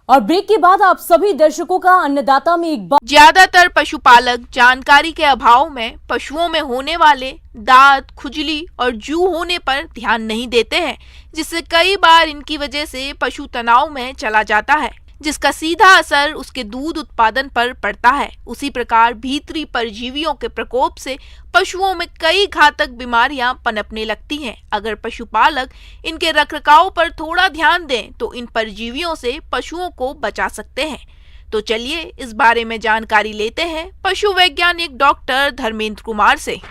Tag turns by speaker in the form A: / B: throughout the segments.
A: और ब्रेक के बाद आप सभी दर्शकों का अन्नदाता में एक बार।
B: ज्यादातर पशुपालक जानकारी के अभाव में पशुओं में होने वाले दांत, खुजली और जू होने पर ध्यान नहीं देते हैं, जिससे कई बार इनकी वजह से पशु तनाव में चला जाता है, जिसका सीधा असर उसके दूध उत्पादन पर पड़ता है। उसी प्रकार भीतरी परजीवियों के प्रकोप से पशुओं में कई घातक बीमारियां पनपने लगती हैं। अगर पशुपालक इनके रखरखाव पर थोड़ा ध्यान दें तो इन परजीवियों से पशुओं को बचा सकते हैं। तो चलिए इस बारे में जानकारी लेते हैं पशु वैज्ञानिक डॉक्टर धर्मेंद्र कुमार से।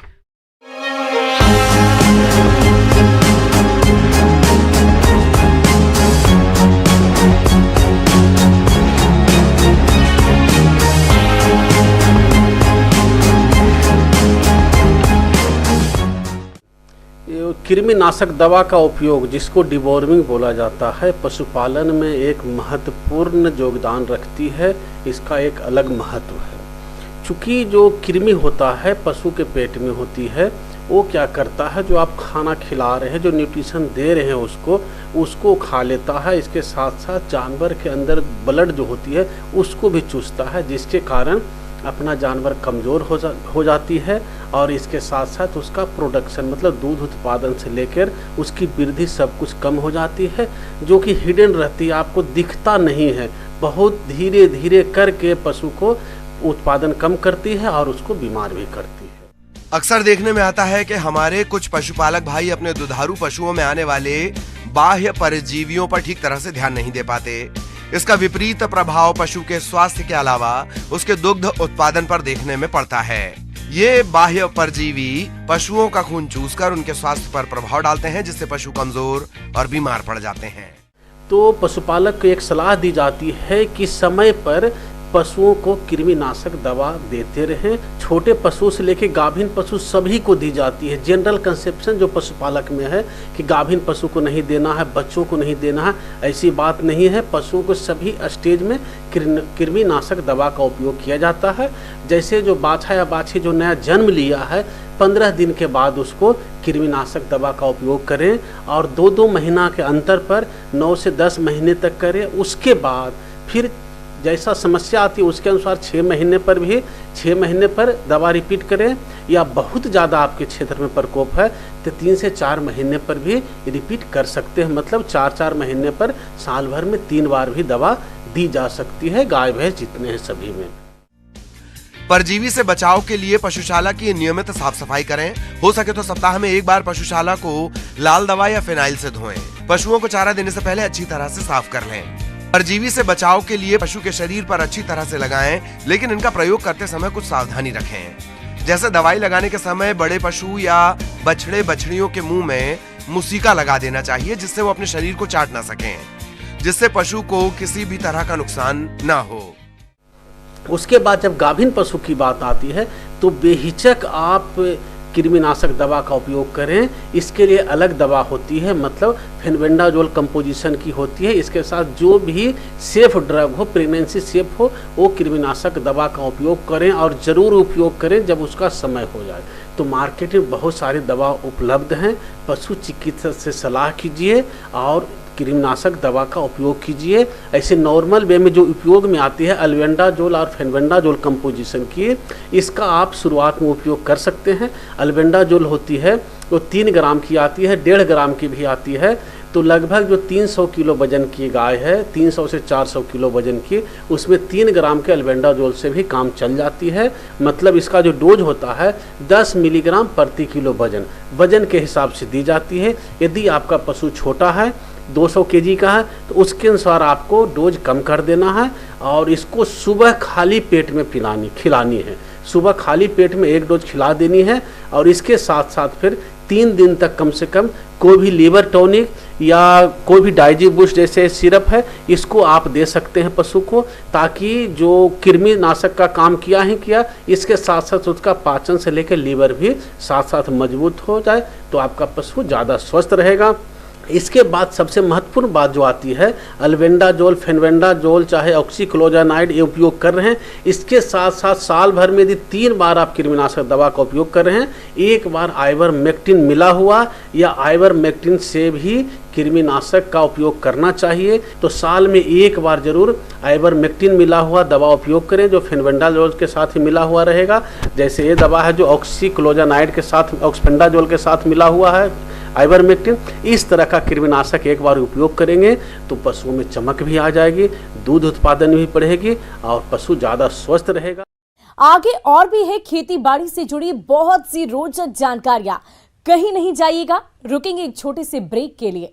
C: कृमिनाशक दवा का उपयोग, जिसको डिवॉर्मिंग बोला जाता है, पशुपालन में एक महत्वपूर्ण योगदान रखती है। इसका एक अलग महत्व है। चूँकि जो कृमि होता है पशु के पेट में होती है, वो क्या करता है, जो आप खाना खिला रहे हैं, जो न्यूट्रिशन दे रहे हैं उसको खा लेता है। इसके साथ साथ जानवर के अंदर ब्लड जो होती है उसको भी चूसता है, जिसके कारण अपना जानवर कमज़ोर हो जाती है। और इसके साथ साथ उसका प्रोडक्शन, मतलब दूध उत्पादन से लेकर उसकी वृद्धि सब कुछ कम हो जाती है, जो कि हिडन रहती है, आपको दिखता नहीं है। बहुत धीरे धीरे करके पशु को उत्पादन कम करती है और उसको बीमार भी करती है।
D: अक्सर देखने में आता है कि हमारे कुछ पशुपालक भाई अपने दुधारू पशुओं में आने वाले बाह्य परजीवियों पर ठीक तरह से ध्यान नहीं दे पाते। इसका विपरीत प्रभाव पशु के स्वास्थ्य के अलावा उसके दुग्ध उत्पादन पर देखने में पड़ता है। ये बाह्य परजीवी पशुओं का खून चूसकर उनके स्वास्थ्य पर प्रभाव डालते हैं, जिससे पशु कमजोर और बीमार पड़ जाते हैं।
C: तो पशुपालक को एक सलाह दी जाती है कि समय पर पशुओं को कृमिनाशक दवा देते रहें। छोटे पशु से लेकर गाभिन पशु सभी को दी जाती है। जनरल कंसेप्शन जो पशुपालक में है कि गाभिन पशु को नहीं देना है, बच्चों को नहीं देना है, ऐसी बात नहीं है। पशुओं को सभी स्टेज में कृमिनाशक दवा का उपयोग किया जाता है। जैसे जो बाछा या बाछी जो नया जन्म लिया है, 15 दिन के बाद उसको कृमिनाशक दवा का उपयोग करें और 2-2 महीना के अंतर पर 9 से 10 महीने तक करें। उसके बाद फिर जैसा समस्या आती है उसके अनुसार 6 महीने पर दवा रिपीट करें, या बहुत ज़्यादा आपके क्षेत्र में प्रकोप है तो 3 से 4 महीने पर भी रिपीट कर सकते हैं। मतलब 4-4 महीने पर साल भर में 3 बार भी दवा दी जा सकती है, गाय भैंस जितने हैं सभी में।
D: परजीवी से बचाव के लिए पशुशाला की नियमित साफ सफाई करें। हो सके तो सप्ताह में 1 बार पशुशाला को लाल दवा या फिनाइल से धोएं। पशुओं को चारा देने से पहले अच्छी तरह से साफ कर लें। परजीवी से बचाव के लिए पशु के शरीर पर अच्छी तरह से लगाएं, लेकिन इनका प्रयोग करते समय कुछ सावधानी रखें। जैसे दवाई लगाने के समय बड़े पशु या बछड़े बछड़ियों के मुंह में मुसीका लगा देना चाहिए, जिससे वो अपने शरीर को चाट ना सकें, जिससे पशु को किसी भी तरह का नुकसान ना हो।
C: उसके बाद जब गाभिन पशु की बात आती है तो बेहिचक आप कृमिनाशक दवा का उपयोग करें। इसके लिए अलग दवा होती है, मतलब फेनबेंडाजोल कंपोजिशन की होती है। इसके साथ जो भी सेफ ड्रग हो, प्रेगनेंसी सेफ हो, वो कृमिनाशक दवा का उपयोग करें और ज़रूर उपयोग करें जब उसका समय हो जाए। तो मार्केट में बहुत सारी दवा उपलब्ध हैं। पशु चिकित्सक से सलाह कीजिए और कृमिनाशक दवा का उपयोग कीजिए। ऐसे नॉर्मल वे में जो उपयोग में आती है अल्बेंडाजोल और फेनबेंडाजोल कंपोजिशन की, इसका आप शुरुआत में उपयोग कर सकते हैं। अल्बेंडाजोल होती है वो 3 ग्राम की आती है, 1.5 ग्राम की भी आती है। तो लगभग जो 300 किलो वजन की गाय है, 300 से 400 किलो वजन की, उसमें 3 ग्राम के अल्बेंडाजोल से भी काम चल जाती है। मतलब इसका जो डोज होता है 10 मिलीग्राम प्रति किलो वजन के हिसाब से दी जाती है। यदि आपका पशु छोटा है, 200 केजी का है, तो उसके अनुसार आपको डोज कम कर देना है और इसको सुबह खाली पेट में खिलानी है। सुबह खाली पेट में 1 डोज खिला देनी है और इसके साथ साथ फिर 3 दिन तक कम से कम कोई भी लीवर टॉनिक या कोई भी डाइजी बूस्ट जैसे सिरप है, इसको आप दे सकते हैं पशु को, ताकि जो कृमिनाशक का काम किया इसके साथ साथ उसका पाचन से लेकर लीवर भी साथ साथ मजबूत हो जाए, तो आपका पशु ज़्यादा स्वस्थ रहेगा। इसके बाद सबसे महत्वपूर्ण बात जो आती है, अल्बेंडाजोल, फेनबेंडाजोल चाहे ऑक्सीक्लोजानाइड ये उपयोग कर रहे हैं। इसके साथ साथ साल भर में यदि 3 बार आप कृमिनाशक दवा का उपयोग कर रहे हैं, 1 बार आइवरमेक्टिन मिला हुआ या आइवरमेक्टिन से भी कृमिनाशक का उपयोग करना चाहिए तो साल में एक बार जरूर आइवरमेक्टिन मिला हुआ दवा उपयोग करें, जो फेनबेंडाजोल के साथ ही मिला हुआ रहेगा। जैसे ये दवा है जो ऑक्सीक्लोजानाइड के साथ, ऑक्सपेंडाजोल के साथ मिला हुआ है आइवरमेक्टिन, इस तरह का कृमिनाशक एक बार उपयोग करेंगे तो पशुओं में चमक भी आ जाएगी, दूध उत्पादन भी बढ़ेगी और पशु ज़्यादा स्वस्थ रहेगा।
A: आगे और भी है खेती बाड़ी से जुड़ी बहुत सी रोचक जानकारियां, कहीं नहीं जाइएगा, रुकेंगे एक छोटे से ब्रेक के लिए।